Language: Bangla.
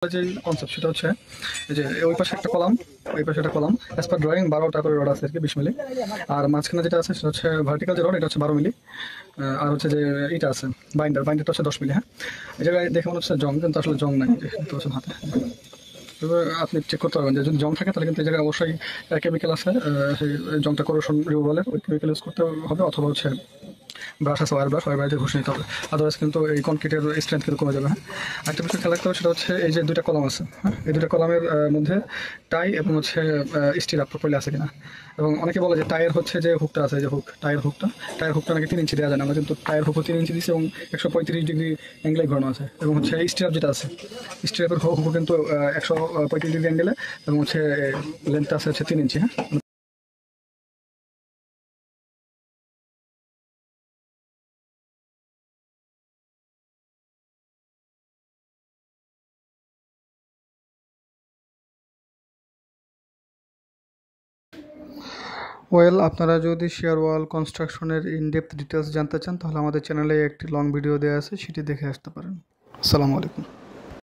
যে কনসেপ্ট সেটা হচ্ছে যে ওই পাশে একটা কলাম, ওই পাশে একটা কলাম অ্যাজ পার ড্রয়িং 12টা করে রড আছে আর কি 20 মিলি। আর মাঝখানে যেটা আছে সেটা হচ্ছে ভার্টিক্যাল যে রড, এটা হচ্ছে 12 মিলি। আর হচ্ছে যে এটা আছে বাইন্ডারটা হচ্ছে 10 মিলি। হ্যাঁ, এই জায়গায় দেখে মনে হচ্ছে জং, কিন্তু আসলে জং নাই, দেখতে পাচ্ছেন হাতে। তবে আপনি চেক করতে পারবেন যে যদি জং থাকে তাহলে কিন্তু এই জায়গায় অবশ্যই কেমিক্যাল আছে, সেই জংটা করোশন রিমুভালের ওই কেমিক্যাল ইউজ করতে হবে, অথবা হচ্ছে ব্রাশ আছে, ওয়ার ব্রাশ দিয়ে ঘষে নিতে হবে। আদারওয়াইজ কিন্তু এই কনক্রিটের স্ট্রেংথ কিন্তু কমে যাবে। হ্যাঁ, একটা বিষয় খেয়াল রাখতে হবে, সেটা হচ্ছে এই যে দুইটা কলাম আছে, হ্যাঁ, এই দুইটা কলামের মধ্যে টাই এবং হচ্ছে স্টিল আপ প্রপারলি আছে কিনা। এবং অনেকে বলে যে টায়ার হচ্ছে যে হুকটা আছে, যে টায়ার হুকটা নাকি 3 ইঞ্চি দেওয়া যায় না। আমরা কিন্তু টায়ার হুকও 3 ইঞ্চি দিচ্ছি এবং 135 ডিগ্রি অ্যাঙ্গেলে ঘোরানো আছে। এবং হচ্ছে স্টিরাপ যেটা আছে, স্টিরাপের হুকও কিন্তু 135 ডিগ্রি অ্যাঙ্গেলে, এবং হচ্ছে লেন্থটা আছে হচ্ছে 3 ইঞ্চি। হ্যাঁ, ওয়েল, আপনারা যদি শেয়ার ওয়াল কনস্ট্রাকশনের ইনডেপথ ডিটেলস জানতে চান তাহলে আমাদের চ্যানেলে একটি লং ভিডিও দেওয়া আছে, সেটি দেখে আসতে পারেন। আসসালামু আলাইকুম।